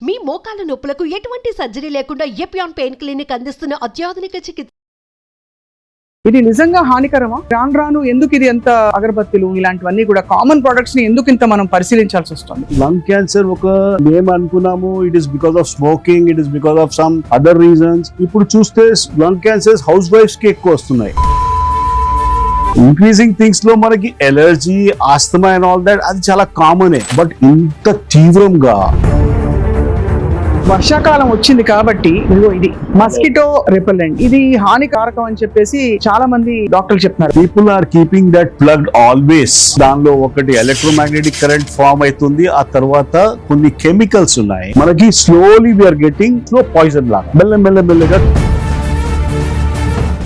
మీ మోకాల నొప్పులకు ఎటువంటి సర్జరీ లేకుండా ఎపియాన్ పెయిన్ క్లినిక్ అందిస్తున్న అత్యాధునిక చికిత్స. ఇది నిజంగా హానికరమా? రాను రాను ఎందుకు ఇది ఎంత అగరబత్తులు ఇలాంటివన్నీ కూడా కామన్ ప్రొడక్ట్స్ ని ఎందుకు ఇంత మనం పరిశీలించాల్సి వస్తుంది? లంగ్ క్యాన్సర్ ఒక మేము అనుకున్నాము it is because of smoking, it is because of some other reasons. ఇప్పుడు చూస్తే లంగ్ క్యాన్సర్స్ హౌస్ వైఫ్స్ కి ఎక్కువ వస్తున్నాయి. ఇంక్రీజింగ్ థింగ్స్ లో మనకి allergy, asthma and all that అది చాలా కామనే. బట్ ఇంత తీవ్రంగా వర్షాకాలం వచ్చింది కాబట్టి ఇదిగో ఇది మస్కిటో రిపెల్లెంట్, ఇది హానికారకం అని చెప్పేసి చాలా మంది డాక్టర్లు చెప్తున్నారు. People are keeping that plugged always. దానిలో ఒకటి ఎలక్ట్రోమాగ్నెటిక్ కరెంట్ ఫార్మ్ అవుతుంది, ఆ తర్వాత కొన్ని కెమికల్స్ ఉన్నాయి. మనకి slowly we are getting slow poison లాగా మెల్లమెల్లగా.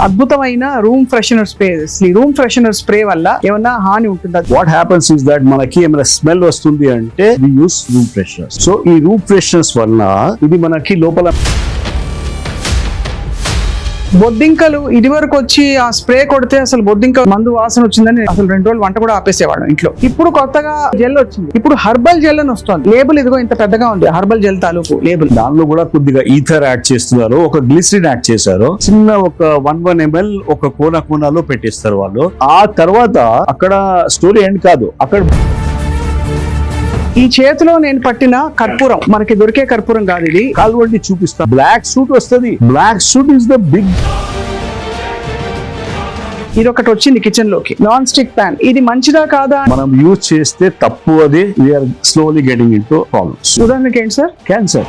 అద్భుతమైన రూమ్ ఫ్రెషనర్ స్ప్రే. ఈ రూమ్ ఫ్రెషనర్ స్ప్రే వల్ల ఏమన్నా హాని ఉంటుందా? వాట్ హ్యాపన్స్ ఇస్ దట్ మనకి ఏమైనా స్మెల్ వస్తుంది అంటే వి యూస్ రూమ్ ఫ్రెషనర్స్. సో ఈ రూమ్ ఫ్రెషనర్స్ వల్ల ఇది మనకి లోపల బొద్దింకలు ఇది వరకు వచ్చి ఆ స్ప్రే కొడితే అసలు బొద్దింక మందు వాసన వచ్చిందని అసలు 2 రోజులు వంట కూడా ఆపేసేవాడు ఇంట్లో. ఇప్పుడు కొత్తగా జెల్ వచ్చింది, ఇప్పుడు హర్బల్ జెల్ అని వస్తుంది. లేబుల్ ఇదిగో ఇంత పెద్దగా ఉంది, హర్బల్ జెల్ తాలూకు లేబుల్. దానిలో కూడా కొద్దిగా ఈథర్ యాడ్ చేస్తున్నారు, ఒక గ్లిసరిన్ యాడ్ చేశారు. చిన్న ఒక 1 ml ఒక కోనాలో పెట్టేస్తారు వాళ్ళు. ఆ తర్వాత అక్కడ స్టోరీ ఎండ్ కాదు, అక్కడ ఈ చేతిలో నేను పట్టిన కర్పూరం మనకి దొరికే కర్పూరం కాదు, ఇది కాల్వండి చూపిస్తా. బ్లాక్ సూట్ వస్తుంది. Black suit is the big. ఇది ఒకటి వచ్చింది కిచెన్ లోకి, నాన్ స్టిక్ ప్యాన్. ఇది మంచిదా కాదా? మనం యూజ్ చేస్తే తప్పు, అది we are slowly getting into problems. ఉదాహరణకి ఏంటి సార్? క్యాన్సర్.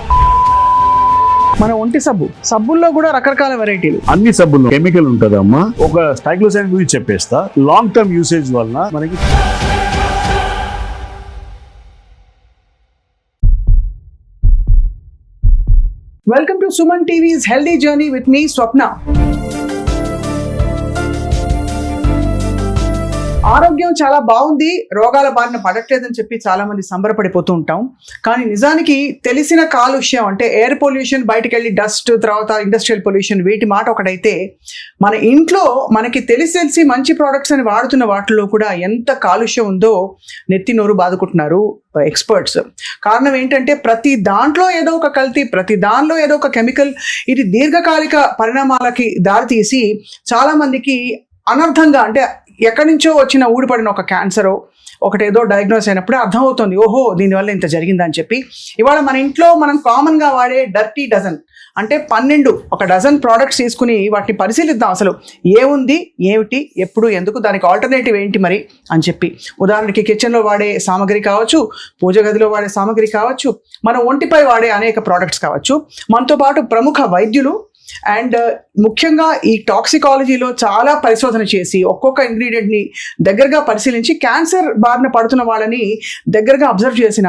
మన ఒంటి సబ్బుల్లో కూడా రకరకాల వెరైటీలు. అన్ని సబ్బుల్లో కెమికల్ ఉంటదమ్మా. ఒక స్టైక్లోసైడ్ గురించి చెప్పేస్తా. లాంగ్ టర్మ్ యూసేజ్ వల్ల మనకి welcome to Suman TV's healthy journey with me Swapna. ఆరోగ్యం చాలా బాగుంది, రోగాల బారిన పడట్లేదని చెప్పి చాలా మంది సంబరపడిపోతూ ఉంటాం. కానీ నిజానికి తెలిసిన కాలుష్యం అంటే ఎయిర్ పొల్యూషన్, బయటకు వెళ్ళి డస్ట్, తర్వాత ఇండస్ట్రియల్ పొల్యూషన్, వీటి మాట ఒకటైతే మన ఇంట్లో మనకి తెలిసి మంచి ప్రోడక్ట్స్ అని వాడుతున్న వాటిల్లో కూడా ఎంత కాలుష్యం ఉందో నెత్తి నోరు బాదుకుంటున్నారు ఎక్స్పర్ట్స్. కారణం ఏంటంటే ప్రతి దాంట్లో ఏదో ఒక కల్తీ, ప్రతి దానిలో ఏదో ఒక కెమికల్. ఇది దీర్ఘకాలిక పరిణామాలకి దారితీసి చాలా మందికి అనర్థంగా, అంటే ఎక్కడి నుంచో వచ్చిన ఊడిపడిన ఒక క్యాన్సరో ఒకటి ఏదో డయాగ్నోస్ అయినప్పుడే అర్థమవుతుంది, ఓహో దీనివల్ల ఇంత జరిగిందని చెప్పి. ఇవాళ మన ఇంట్లో మనం కామన్గా వాడే డర్టీ డజన్ అంటే 12 ఒక డజన్ ప్రోడక్ట్స్ తీసుకుని వాటిని పరిశీలిద్దాం. అసలు ఏముంది, ఏమిటి, ఎప్పుడు, ఎందుకు, దానికి ఆల్టర్నేటివ్ ఏంటి మరి అని చెప్పి. ఉదాహరణకి కిచెన్లో వాడే సామాగ్రి కావచ్చు, పూజ గదిలో వాడే సామాగ్రి కావచ్చు, మన ఒంటిపై వాడే అనేక ప్రోడక్ట్స్ కావచ్చు. మనతో పాటు ప్రముఖ వైద్యులు అండ్ ముఖ్యంగా ఈ టాక్సికాలజీలో చాలా పరిశోధన చేసి ఒక్కొక్క ఇంగ్రీడియంట్ని దగ్గరగా పరిశీలించి క్యాన్సర్ బారిన పడుతున్న వాళ్ళని దగ్గరగా అబ్జర్వ్ చేసిన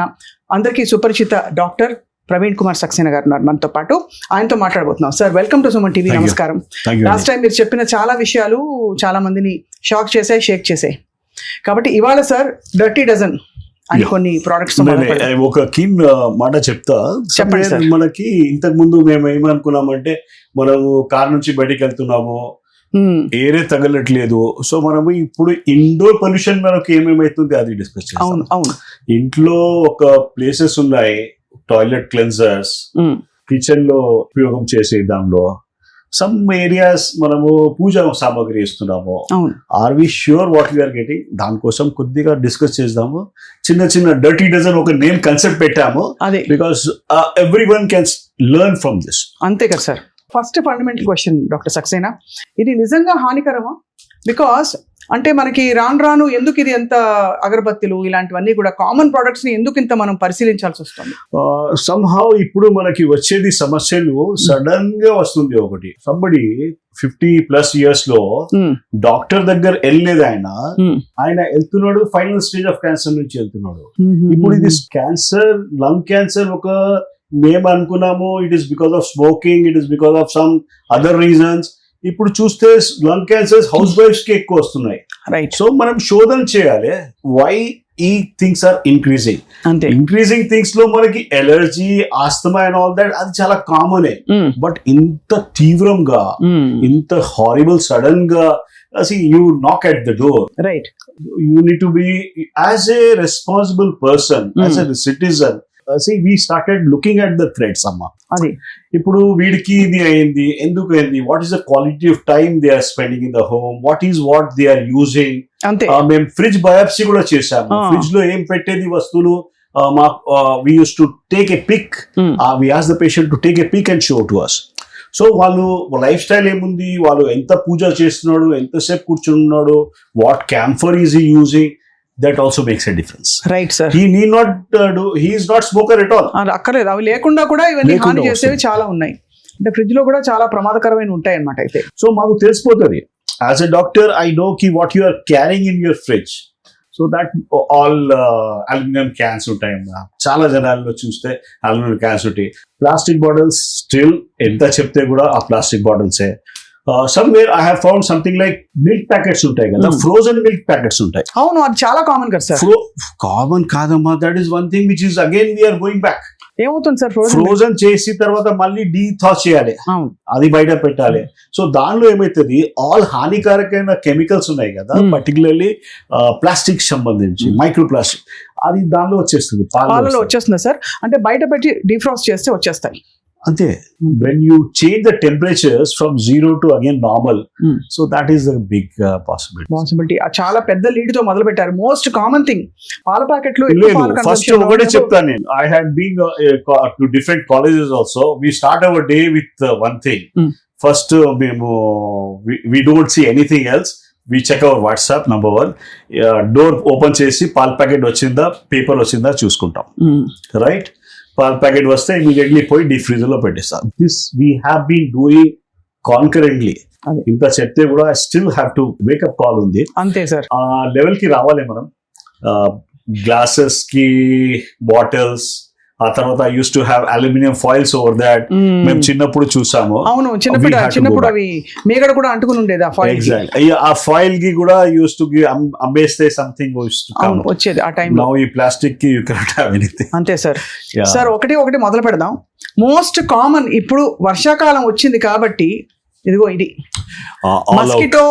అందరికీ సుపరిచిత డాక్టర్ ప్రవీణ్ కుమార్ సక్సేనా గారు ఉన్నారు మనతో పాటు. ఆయనతో మాట్లాడబోతున్నాం. Sir, welcome to Suman TV. నమస్కారం. లాస్ట్ టైం మీరు చెప్పిన చాలా విషయాలు చాలా మందిని షాక్ చేశాయి, షేక్ చేశాయి. కాబట్టి ఇవాళ సార్ డర్టీ డజన్ అని కొన్ని ప్రోడక్ట్స్ ఒక కీన్ మాట చెప్తా. చెప్పండి. మనకి ఇంతకు ముందు మేము ఏమనుకున్నామంటే మనము కార్ నుంచి బయటికి వెళ్తున్నాము, ఏరే తగలట్లేదు. సో మనము ఇప్పుడు ఇండోర్ పొల్యూషన్ మనకు ఏమేమైతుంది అది డిస్కస్ చేస్తాం. అవును. ఇంట్లో ఒక ప్లేసెస్ ఉన్నాయి, టాయిలెట్ క్లెన్జర్స్, కిచెన్ లో ఉపయోగం చేసే దానిలో సమ్ ఏరియాస్ మనము పూజ సామాగ్రి ఇస్తున్నాము. Are we sure what we're getting? దానికోసం కొద్దిగా డిస్కస్ చేద్దాము. చిన్న డర్టీ డజన్ ఒక నేమ్ కన్సెప్ట్ పెట్టాము, because everyone can learn from this. అంతే కదా sir. First fundamental question doctor Saxena, ఇది నిజంగా హానికరమా? బికాస్ అంటే మనకి రాను ఎందుకు ఇది ఎంత అగరబత్తులు ఇలాంటివన్నీ కూడా కామన్ ప్రొడక్ట్స్ ని ఎందుకు ఇంత మనం పరిశీలించాల్సి వస్తుంది? సమ్హౌ ఇప్పుడు మనకి వచ్చేది సమస్యలు సడన్ గా వస్తుంది. ఒకటి సంబడి 50+ years లో డాక్టర్ దగ్గర వెళ్ళలేదు, ఆయన వెళ్తున్నాడు ఫైనల్ స్టేజ్ ఆఫ్ క్యాన్సర్ నుంచి వెళ్తున్నాడు. ఇప్పుడు ఇది క్యాన్సర్, లంగ్ క్యాన్సర్ ఒక మేము అనుకున్నాము it is because of smoking, it is because of some other reasons. ఇప్పుడు చూస్తే లంగ్ క్యాన్సర్స్ హౌస్ వైఫ్స్ కి ఎక్కువ వస్తున్నాయి. రైట్. సో మనం శోధన చేయాలి వై ఈ థింగ్స్ ఆర్ ఇంక్రీజింగ్ థింగ్స్ లో మనకి allergy, asthma and all that అది చాలా కామనే. బట్ ఇంత తీవ్రంగా, ఇంత హారిబుల్ సడన్ గా, you knock at the door. Right. You need to be, as a responsible person, as a citizen, we started looking at the threats అమ్మా. అది ఇప్పుడు వీడికి ఇది అయింది, ఎందుకు అయింది, what is the quality of time they are spending in the home, what they are using. అంతే. మేము ఫ్రిడ్జ్ బయాప్సీ కూడా చేసాము. ఫ్రిడ్జ్ లో ఏం పెట్టేది వస్తువులు, we used to take a pic. We asked the patient to take a pic and show to us. So వాళ్ళు life style ఏముంది, వాళ్ళు ఎంత పూజ చేస్తున్నాడు, ఎంతసేపు కూర్చున్నాడు, what camphor is he using, that also makes a difference. Right, sir. He need not he is not smoker at all. అక్కర్లేదు, అవి లేకుండా కూడా ఇవన్నీ హాని చేసేవి చాలా ఉన్నాయి. అంటే ఫ్రిడ్జ్ లో కూడా చాలా ప్రమాదకరమైన ఉంటాయి అన్నమాట. అయితే సో మాకు తెలిసిపోతుంది. As a doctor I know కి what you are carrying in your fridge. So that all aluminium cans ఉంటాయి. చాలా జనాల్లో చూస్తే అల్యూమినియం క్యాన్స్ ఉంటాయి. ప్లాస్టిక్ బాటిల్స్ స్టిల్ ఎంత చెప్తే కూడా ఆ ప్లాస్టిక్ బాటిల్సే. Somewhere I have found something like milk packets ఉంటాయి కదా, ఫ్రోజన్ మిల్క్ ప్యాకెట్స్ ఉంటాయి. అవును, అది చాలా కామన్ కదా సార్. కామన్ కాదమ్మా, that is one thing which is again we're going back. ఏమవుతుంది సార్, ఫ్రోజన్ చేసి తర్వాత మళ్ళీ డీథా చేయాలి, అది బయట పెట్టాలి. సో దానిలో ఏమైతుంది, ఆల్ హానికారకమైన కెమికల్స్ ఉన్నాయి కదా, పర్టికులర్లీ ప్లాస్టిక్ సంబంధించి మైక్రో ప్లాస్టిక్, అది దానిలో వచ్చేస్తుంది, పాలలో వచ్చేస్తుంది సార్. అంటే బయట పెట్టి డీఫ్రాస్ట్ చేస్తే వచ్చేస్తాయి అంతే. When you change the temperatures from 0 to again normal, so that is the big possibility. చాలా పెద్ద లీడ్ తో మొదలు పెట్టారు. మోస్ట్ కామన్ థింగ్ పాల ప్యాకెట్లు. ఫస్ట్ ఒకటే చెప్తాను నేను, I had been to different colleges also. We start our day with one thing. First మేము we don't see anything else, we check our WhatsApp number 1. Door open చేసి పాల packet వచ్చిందా, paper వచ్చిందా చూసుకుంటాం, రైట్. పాల ప్యాకెట్ వస్తే immediately పోయి deep freezer లో పెట్టేస్తాం. This we have been doing concurrently. ఇంత చెప్తే కూడా I still have to wake up call ఉంది. అంతే సార్, ఆ లెవెల్ కి రావాలి మనం. గ్లాసెస్ కి, బాటిల్స్, ఆ తర్వాత I use to have aluminium foils over that. మేము చిన్నప్పుడు చూసాము. అవును, చిన్నప్పుడు అవి మేగడ కూడా అంటుకుని ఉండేది ఆ ఫాయిల్. ఎగ్జాక్ట్లీ, ఆ ఫాయిల్ కి కూడా యూస్ టు అమ్మేస్తే సంథింగ్ వచ్చేది ఆ టైం. నౌ ఈ ప్లాస్టిక్ కి యూ కెనాట్ హ్యావ్ ఎనీథింగ్. అంతే సార్. సార్ ఒకటి మొదలు పెడదాం. మోస్ట్ కామన్ ఇప్పుడు వర్షాకాలం వచ్చింది కాబట్టి ఇదిగో ఇది మస్కిటో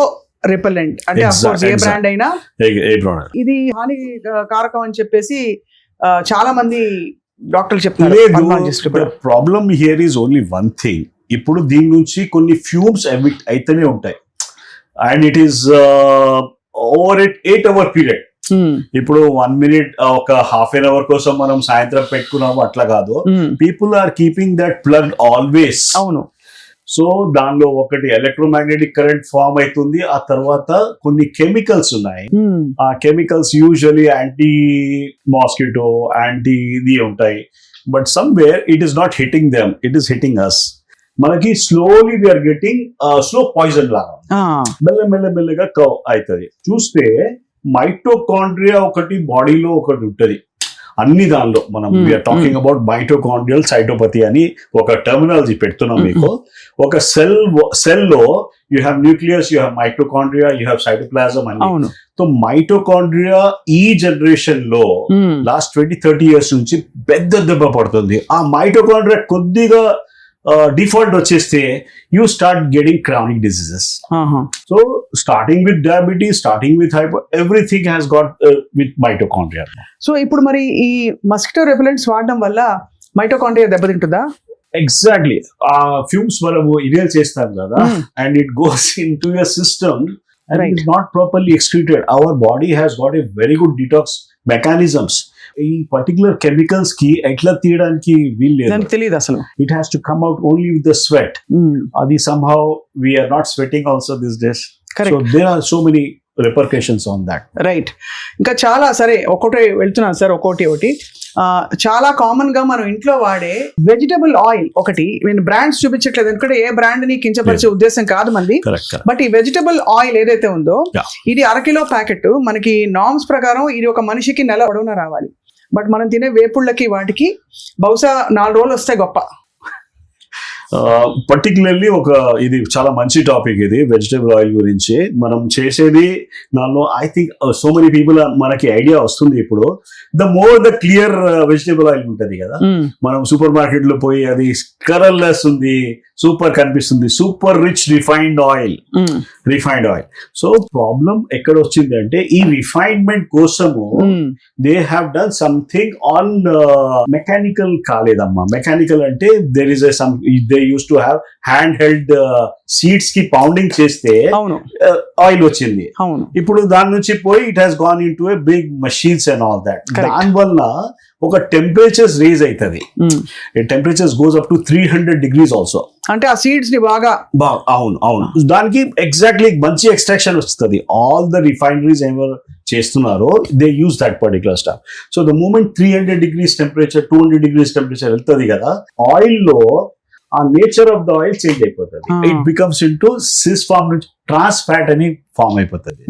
రిపెల్లెంట్. అంటే ఏ బ్రాండ్ అయినా ఇది హానికారకం అని చెప్పేసి చాలా మంది డాక్టర్లు చెప్తారు. Problem here is only one thing. ఇప్పుడు దీని నుంచి కొన్ని ఫ్యూమ్స్ ఎమిట్ అయితేనే ఉంటాయి, and it is over 8 hour period. ఇప్పుడు 1 minute, ఒక హాఫ్ అన్ అవర్ కోసం మనం సాయంత్రం పెట్టుకున్నాము అట్లా కాదు. People are keeping that plug always. అవును. సో దానిలో ఒకటి ఎలక్ట్రోమాగ్నెటిక్ కరెంట్ ఫార్మ్ అవుతుంది. ఆ తర్వాత కొన్ని కెమికల్స్ ఉన్నాయి. ఆ chemicals usually anti mosquito, anti ఇది ఉంటాయి. But somewhere it is not hitting them, it is hitting us. మనకి slowly we are getting slow poison లాగా మెల్లగా కవ్ అవుతుంది. చూస్తే మైటోకాండ్రియా ఒకటి బాడీలో ఒకటి ఉంటుంది. అన్ని దానిలో మనం వీఆర్ టాకింగ్ అబౌట్ మైటోకాండ్రియల్ సైటోపతి అని ఒక టర్మినాలజీ పెడుతున్నాం మీకు. ఒక సెల్ లో you have nucleus, you have mitochondria, you have cytoplasm అని. సో మైటోకాండ్రియా ఈ జనరేషన్ లో లాస్ట్ 20-30 years నుంచి పెద్ద దెబ్బ పడుతుంది. ఆ మైటోకాండ్రియా కొద్దిగా డిఫాల్ట్ వచ్చేస్తే you start getting chronic diseases. So starting with diabetes, starting with hyper, everything has got with mitochondria. So ఇప్పుడు మరి ఈ మస్కిటో రిపెల్లెంట్స్ వాడడం వల్ల మైటోకాండ్రియా దెబ్బతింటుందా? ఎగ్జాక్ట్లీ. ఆ ఫ్యూమ్స్ మనము ఇన్హేల్ చేస్తాం కదా, and it goes in to your system and it is not properly excreted. Our body has got a very good detox mechanisms. ఈ పర్టికులర్ కెమికల్స్ కి ఎట్లా తీయడానికి వీల్లేదు, తెలియదు అసలు. It has to come out only with the sweat. అది somehow we are not sweating also these days. So there are so many repercussions on that. Right. ఇంకా చాలా సరే ఒకటి వెళ్తున్నాను సార్, ఒకటి చాలా కామన్ గా మనం ఇంట్లో వాడే వెజిటబుల్ ఆయిల్ ఒకటి. నేను బ్రాండ్స్ చూపించట్లేదు, ఎందుకంటే ఏ బ్రాండ్ ని కించపరిచే ఉద్దేశం కాదు మంది. బట్ ఈ వెజిటబుల్ ఆయిల్ ఏదైతే ఉందో ఇది 1 kilo ప్యాకెట్. మనకి నార్మ్స్ ప్రకారం ఇది ఒక మనిషికి నెల పొడవునా రావాలి. బట్ మనం తినే వేపుళ్ళకి వాటికి బహుశా 4 రోజులు వస్తే గొప్ప. పర్టికులర్లీ ఇది చాలా మంచి టాపిక్, ఇది వెజిటబుల్ ఆయిల్ గురించి మనం చేసేది దానిలో. I think so many people మనకి ఐడియా వస్తుంది ఇప్పుడు. The more the clear vegetable oil ఉంటది కదా, మనం సూపర్ మార్కెట్ లో పోయి అది కలర్లెస్ ఉంది, సూపర్ కనిపిస్తుంది, super rich refined oil. So problem ఎక్కడ వచ్చింది అంటే ఈ రిఫైన్మెంట్ కోసము they have done something on mechanical కాలేదమ్మా. మెకానికల్ అంటే there is they use to have hand held seeds కి పౌండింగ్ చేస్తే ఆయిల్ వచ్చింది. ఇప్పుడు దాని నుంచి పోయి it has gone in to a big machines and all that. దాని వల్ల ఒక టెంపరేచర్స్ రేజ్ అవుతుంది. Temperatures goes up to 300 degrees also. అంటే ఆ సీడ్స్ ని బాగా అవును దానికి ఎగ్జాక్ట్లీ మంచి ఎక్స్ట్రాక్షన్ వస్తుంది. ఆల్ ద రిఫైనరీస్ ఎవరు చేస్తున్నారో they use that particular stuff. So the moment 300 degrees temperature 200 degrees temperature వెళ్తుంది కదా, ఆయిల్ లో ఆ nature of the oil change అయిపోతుంది. It becomes into cis form నుంచి ట్రాన్స్ ఫ్యాట్ అని ఫార్మ్ అయిపోతుంది.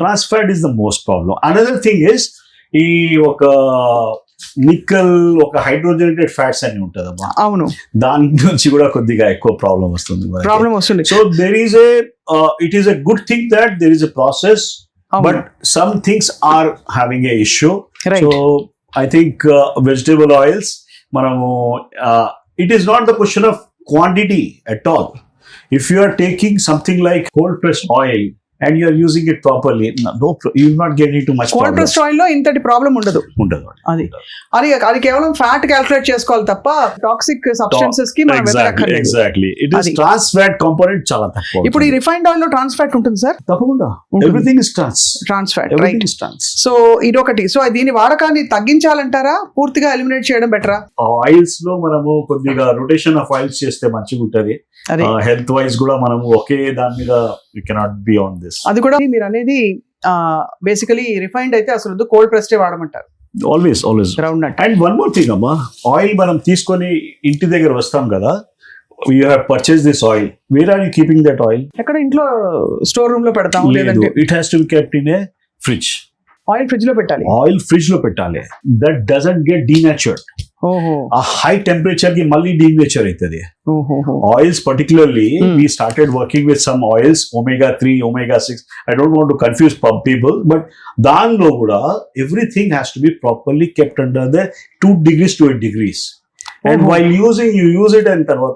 Trans fat is the most problem. Another thing is ఈ ఒక నిక్కల్, ఒక హైడ్రోజనేటెడ్ ఫ్యాట్స్ అని ఉంటదమ్మా. అవును, దాని నుంచి కూడా కొద్దిగా ఎక్కువ ప్రాబ్లం వస్తుంది. So there is it is a good thing that there is a process, but some things are having a issue. So I think vegetable oils మనము it is not the question of quantity at all. If you are taking something like cold pressed oil and you are using it properly, you will not get into much cold pressed oil లో ఇంతటి problem ఉండదు. అది కేవలం fat calculate చేసుకోవాలి తప్ప toxic substances కి మనం వెతకక్కర్లేదు. Exactly it is trans fat component చాలా తక్కువ. ఇప్పుడు ఈ రిఫైన్డ్ ఆయిల్ లో ట్రాన్స్ ఫ్యాట్ ఉంటుంది సార్? తప్పకుండా, everything is trans fat, right? So ఇదొకటి. సో దీని వాడకాన్ని తగ్గించాలంటారా, పూర్తిగా ఎలిమినేట్ చేయడం బెటరా? ఆయిల్స్ లో మనము కొద్దిగా రొటేషన్ ఆఫ్ ఆయిల్స్ చేస్తే మంచిగా ఉంటది. హెల్త్ వైజ్ కూడా మనము ఒకే దాని మీద we cannot be on this. అది కూడా మీరు అనేది బేసికలీ రిఫైన్డ్ అయితే అసలు కోల్డ్ ప్రెస్డ్ వాడమంటారు. Always ground nut. And one more thing అమ్మా, ఆయిల్ మనం తీసుకొని ఇంటి దగ్గర వస్తాం కదా, you have purchased this oil, where are you keeping that oil? ఎక్కడ? ఇంట్లో స్టోర్ రూమ్ లో పెడతాం, లేదంటే it has to be kept in a fridge. Oil fridge లో పెట్టాలి. That doesn't get denatured. ఆ హై టెంపరేచర్ కి మళ్ళీ డీనేచర్ అవుతుంది. Oils particularly we started working with some oils, omega-3, omega-6. I don't want to confuse people, but దానిలో కూడా everything has to be properly kept under the 2 degrees to 8 degrees. And while using, you use it and తర్వాత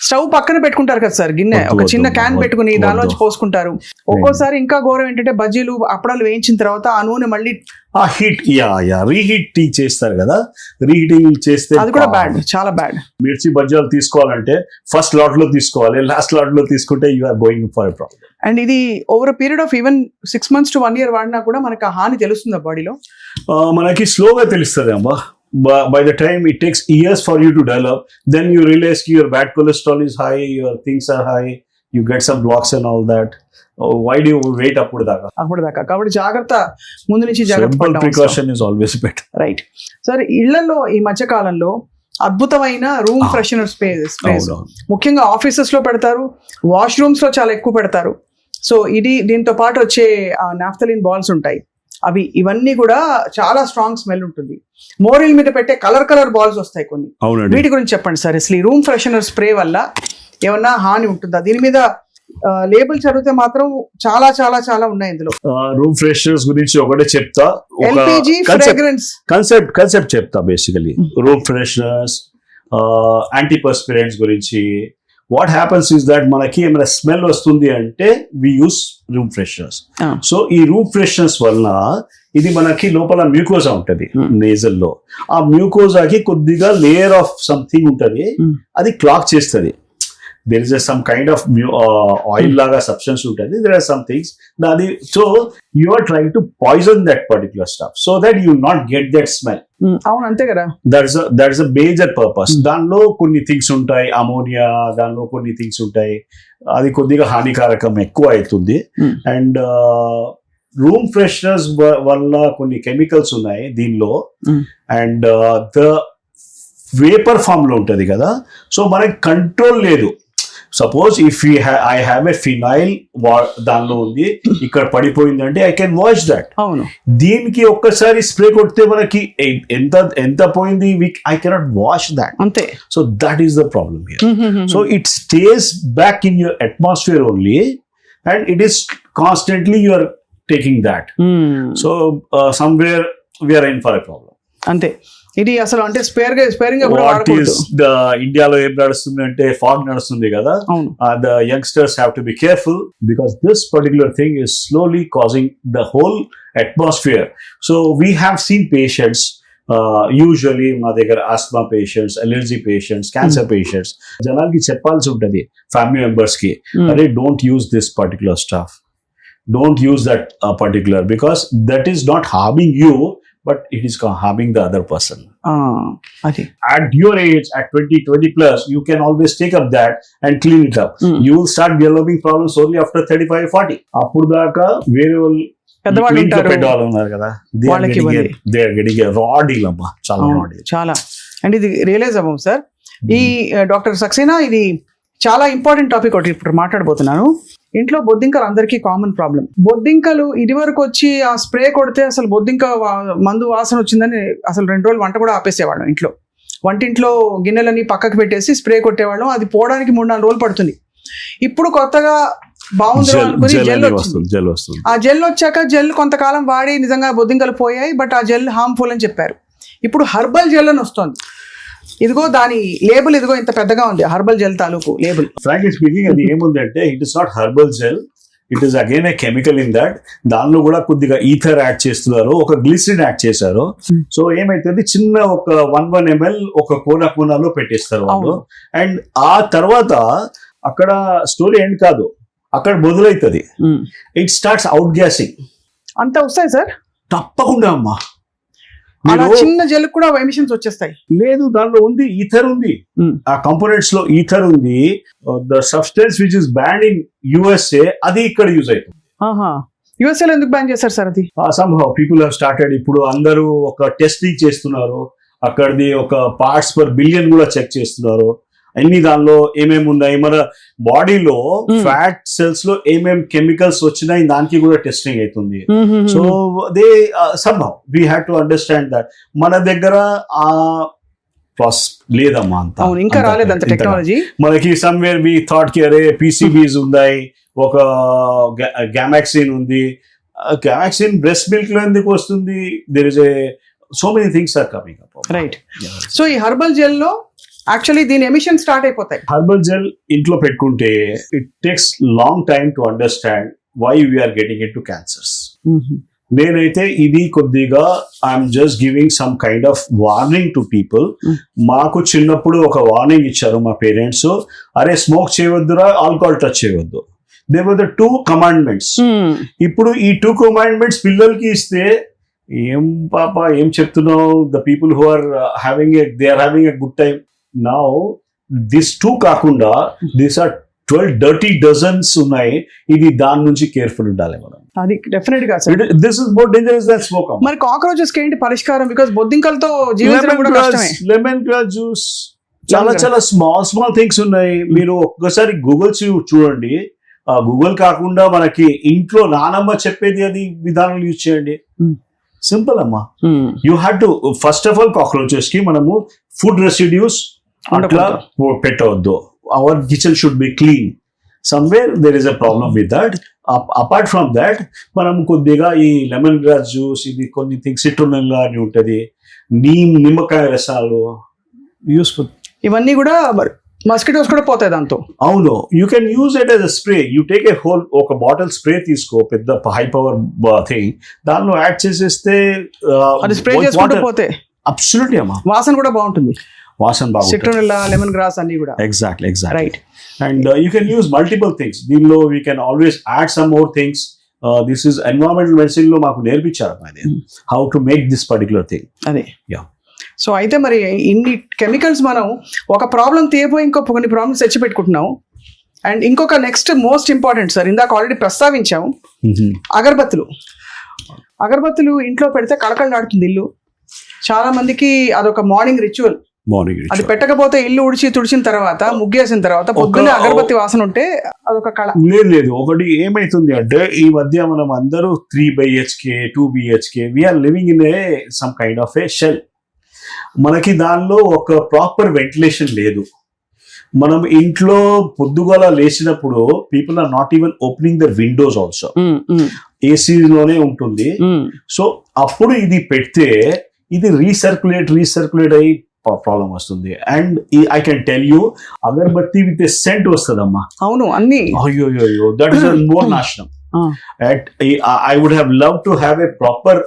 stove పక్కన పెట్టుకుంటారు కదా sir, గిన్నె ఒక చిన్న can పెట్టుకుని దానిలోంచి పోసుకుంటారు. ఒక్కోసారి ఇంకా ఘోరం ఏంటంటే బజ్జీలు అప్పడాలు వేయించిన తర్వాత ఆ నూనె మళ్ళీ ఆ హీట్ రీహీటింగ్ చేస్తారు కదా, రీహీటింగ్ చేస్తే అది కూడా బ్యాడ్, చాలా బ్యాడ్. మిర్చి బజ్జీలు తీసుకోవాలంటే ఫస్ట్ లాట్ లో తీసుకోవాలి, లాస్ట్ లాట్ లో తీసుకుంటే you are going for a problem. And ఇది over period of even 6 months to 1 year వాడినా కూడా మనకు ఆ హాని తెలుస్తుందా బాడీలో? మనకి స్లోగా తెలుస్తుంది అమ్మా. By the time it takes years for you to develop, then you realize your bad cholesterol is high, your things are high, you get some blocks and all that. Why do you wait అప్పుడు దాకా? కాబట్టి జాగ్రత్త, ముందు నుంచి జాగ్రత్త. Simple precaution is always better. Right sir. ఇళ్లలో ఈ మధ్య కాలంలో అద్భుతమైన రూమ్ ఫ్రెషనర్ స్ప్రేస్ ముఖ్యంగా ఆఫీసెస్ లో పెడతారు, వాష్రూమ్స్ లో చాలా ఎక్కువ పెడతారు. సో దీంతో పాటు వచ్చే నాఫ్థలిన్ బాల్స్ ఉంటాయి, ఇవన్నీ కూడా చాలా స్ట్రాంగ్ స్మెల్ ఉంటుంది. మోరిల్ మీద పెట్టే కలర్ బాల్స్ వస్తాయి కొన్ని. వీటి గురించి చెప్పండి సార్. అసలు ఈ రూమ్ ఫ్రెషనర్ స్ప్రే వల్ల ఏమన్నా హాని ఉంటుందా? దీని మీద లేబుల్ చదివితే మాత్రం చాలా చాలా చాలా ఉన్నాయి ఇందులో. రూమ్ ఫ్రెషనర్స్ గురించి ఒకటే చెప్తా, ఎల్పిజి ఫ్రేగ్రెన్స్ కాన్సెప్ట్ చెప్తా. బేసికలీ రూమ్ ఫ్రెషనర్స్, యాంటీపర్స్పిరెంట్స్ గురించి. వాట్ హ్యాపన్స్ ఇస్ దట్ మనకి ఏమైనా స్మెల్ వస్తుంది అంటే వి యూస్ రూమ్ ఫ్రెషనర్స్. సో ఈ రూమ్ ఫ్రెషనర్స్ వలన ఇది మనకి లోపల మ్యూకోజా ఉంటది నేజల్ లో. ఆ మ్యూకోజాకి కొద్దిగా లేయర్ ఆఫ్ సంథింగ్ ఉంటది, అది క్లాక్ చేస్తుంది. there is some kind of oil laga substance ఉంటుంది. There are some things that so you are trying to poison that particular stuff so that you not get that smell. అవును, అంతే కదా. that is a major purpose. దానిలో కొన్ని things ఉంటాయి, ammonia, దానిలో కొన్ని things ఉంటాయి, అది కొద్దిగా హానికారకం ఎక్కువ అవుతుంది. అండ్ రూమ్ ఫ్రెషనర్స్ వల్ల కొన్ని కెమికల్స్ ఉన్నాయి దీనిలో, అండ్ ద వేపర్ ఫామ్ లో ఉంటది కదా. సో మనకి కంట్రోల్ లేదు. Suppose if I have a phenyl దానిలో ఉంది, ఇక్కడ పడిపోయిందంటే ఐ కెన్ వాష్ దట్. అవును, దీనికి ఒక్కసారి స్ప్రే కొడితే మనకి ఎంత పోయింది, ఐ కెనాట్ వాష్ దాట్. అంతే. So that is the problem here. So it stays back in your atmosphere only, and it is constantly you are taking that. So somewhere we are in for a problem. అంతే. ఇది అసలు అంటే sparing what is the ఇండియాలో ఏం నడుస్తుంది అంటే fog నడుస్తుంది కదా. The youngsters have to be careful because this particular thing is slowly causing the whole atmosphere. So we have seen patients, usually మా దగ్గర Asma patients, allergy patients, cancer patients, జనాలకి చెప్పాల్సి ఉంటుంది ఫ్యామిలీ మెంబర్స్ కి, అరే don't use this particular stuff, don't use that particular, because that is not harming you, but it is harming the other person. At your age, at 20 plus, you can always take up that and clean it up. You will start developing problems only after 35-40. అప్పుడు దాకా వేరే వాళ్ళు పెద్దవాళ్ళు ఉంటారు, పెద్దవాళ్ళు ఉన్నారు కదా, they are getting a raw deal అమ్మా, చాలా raw deal. చాలా. అండ్ ఇది రియలైజ్ అవ్వం సార్. ఈ డాక్టర్ సక్సేనా, ఇది చాలా ఇంపార్టెంట్ టాపిక్ ఒకటి ఇప్పుడు మాట్లాడబోతున్నాను. ఇంట్లో బొద్దింకలు అందరికీ కామన్ ప్రాబ్లం. బొద్దింకలు ఇదివరకు వచ్చి ఆ స్ప్రే కొడితే అసలు బొద్దింక మందు వాసన వచ్చిందని అసలు 2 రోజులు వంట కూడా ఆపేసేవాళ్ళం. ఇంట్లో వంటింట్లో గిన్నెలని పక్కకు పెట్టేసి స్ప్రే కొట్టేవాళ్ళం. అది పోవడానికి 3-4 రోజులు పడుతుంది. ఇప్పుడు కొత్తగా బాగుంది అనుకుని జెల్ వస్తుంది. ఆ జెల్ వచ్చాక జెల్ కొంతకాలం వాడి నిజంగా బొద్దింకలు పోయాయి, బట్ ఆ జెల్ హార్మ్ఫుల్ అని చెప్పారు. ఇప్పుడు హర్బల్ జెల్ అని వస్తుంది. ఇదిగో దాని లేబుల్ ఇదిగో ఇంత పెద్దగా ఉంది, హర్బల్ జెల్ తాలూకు లేబుల్. ఫ్రాంక్లీ స్పీకింగ్ అది ఏముందంటే it is not herbal gel, it is again a chemical in that. దానిలో కూడా కొద్దిగా ఈథర్ యాడ్ చేస్తున్నారు, ఒక గ్లిసరిన్ యాడ్ చేశారు. సో ఏమైతుంది, చిన్న ఒక 1 ml ఒక కోనాలో పెట్టేస్తారు వాళ్ళు. అండ్ ఆ తర్వాత అక్కడ స్టోరీ ఎండ్ కాదు, అక్కడ మొదలవుతుంది. It starts out guessing. అంతా వస్తాయి సార్ తప్పకుండా అమ్మా. చిన్న జెల్ కూడా ఎమిషన్స్ వచ్చేస్తాయి. లేదు, దానిలో ఉంది ఈథర్ ఉంది, ఆ కంపోనెంట్స్ లో ఈథర్ ఉంది. The substance which is ban in USA, అది ఇక్కడ యూజ్ అవుతుంది. USA లో ఎందుకు బ్యాన్ చేశారు సార్ అది? somehow people have started, ఇప్పుడు అందరూ ఒక టెస్టింగ్ చేస్తున్నారు, అక్కడిది ఒక పార్ట్స్ పర్ బిలియన్ కూడా చెక్ చేస్తున్నారు. అన్ని దానిలో ఏమేమి ఉన్నాయి, మన బాడీలో ఫ్యాట్ సెల్స్ లో ఏమేమి కెమికల్స్ వచ్చినాయి దానికి కూడా టెస్టింగ్ అవుతుంది. So they somehow we had to understand that మన దగ్గర ఆ ప్రాసెస్ లేదమ్మా, అంత ఇంకా రాలేదంత టెక్నాలజీ మనకి. సమ్వేర్ వి థాట్ కి అరే PCBs ఉన్నాయి, ఒక గ్యామాక్సిన్ ఉంది. గ్యామాక్సిన్ బ్రెస్ట్ మిల్క్ లో ఎందుకు వస్తుంది? There is a so many things are coming up. Right. So ఈ హర్బల్ జెల్ లో యాక్చువల్లీ దీని ఎమిషన్ స్టార్ట్ అయిపోతాయి. హర్బల్ జెల్ ఇంట్లో పెట్టుకుంటే it takes long time to understand why we are getting in to cancers. నేనైతే ఇది కొద్దిగా I'm just giving some kind of warning to people. మాకు చిన్నప్పుడు ఒక వార్నింగ్ ఇచ్చారు మా పేరెంట్స్, అరే స్మోక్ చేయవద్దురా, ఆల్కహాల్ టచ్ చేయవద్దు. They were the 2 commandments. ఇప్పుడు ఈ 2 commandments పిల్లలకి ఇస్తే ఏం పాప ఏం చెప్తున్నావు? The people who are they are having a good time. Now this 2 కాకుండా these are 12 dirty dozens ఉన్నాయి. ఇది దాని నుంచి కేర్ఫుల్ ఉండాలి మనం. అది డెఫినెట్ గా sir. This is more dangerous than smoke. మరి కాక్రోచెస్ కి ఏంటి పరిష్కారం? బికాజ్ బొద్దింకలతో జీవించడం కూడా కష్టమే. లెమన్ గ్రాస్ జ్యూస్, చాలా స్మాల్ థింగ్స్ ఉన్నాయి. మీరు ఒక్కసారి గూగుల్ చూడండి. గూగుల్ కాకుండా మనకి ఇంట్లో నానమ్మ చెప్పేది అది విధానం యూజ్ చేయండి. సింపుల్ అమ్మా. You have to first of all cockroaches కి మనము ఫుడ్ రెసిడ్యూస్ అట్లా పెట్టవద్దు. Our kitchen should be clean. Somewhere there is a problem with that. Apart from that మనం కొద్దిగా ఈ లెమన్ గ్రాస్ జ్యూస్, ఇది కొన్ని థింగ్స్ సిట్రోనిల్లా అని ఉంటుంది, నిమ్మకాయ రసాలు యూస్ఫుల్. ఇవన్నీ కూడా మస్కిటోస్ కూడా పోతాయి దాంతో. అవును, you can use it as a spray. You take a whole, ఒక బాటిల్ స్ప్రే తీసుకో, పెద్ద హై పవర్ థింగ్, దానిలో యాడ్ చేసేస్తే అది స్ప్రే చేసుకుంటూ పోతే అబ్సల్యూట్లీ అమ్మా, వాసన కూడా బాగుంటుంది. వాసన బాగుంటుంది. సిట్రోనిల్లా, లెమన్ గ్రాస్ అన్ని కూడా. Exactly right. And you can use multiple things. దీనిలో we can always add some more things. This is environmental medicine లో మాకు నేర్పించారు అది, how to make this particular thing. అదే. సో అయితే మరి ఇన్ని కెమికల్స్ మనం ఒక ప్రాబ్లం తీయపోయి ఇంకో కొన్ని ప్రాబ్లమ్స్ తెచ్చి పెట్టుకుంటున్నాం. అండ్ ఇంకొక నెక్స్ట్ మోస్ట్ ఇంపార్టెంట్ సార్, ఇందాక ఆల్రెడీ ప్రస్తావించాము, అగరబత్తులు ఇంట్లో పెడితే కళకళలాడుతుంది ఇల్లు. చాలా మందికి అదొక మార్నింగ్ రిచువల్. మార్నింగ్ అది పెట్టకపోతే ఇల్లు ఉడిచి తుడిచిన తర్వాత ముగ్గేసిన తర్వాత పొద్దున్నే అగరబత్తి వాసన ఉంటే అదొక కళ. లేదు ఒకటి ఏమైతుంది అంటే ఈ మధ్య మనం అందరూ 3 BHK 2 BHK we are living in a some kind of a shell. మనకి దానిలో ఒక ప్రాపర్ వెంటిలేషన్ లేదు. మనం ఇంట్లో పొద్దుగల లేచినప్పుడు people are not even opening the windows also, ఏసీలోనే ఉంటుంది. సో అప్పుడు ఇది పెడితే ఇది రీసర్క్యులేట్ అయ్యి ప్రాబ్లం వస్తుంది. And I can tell you agarbatti with a scent వస్తుందమ్మా. అవును అన్ని అయ్యో దట్ ఇస్ మోర్ నాశనం. I would have love to have a proper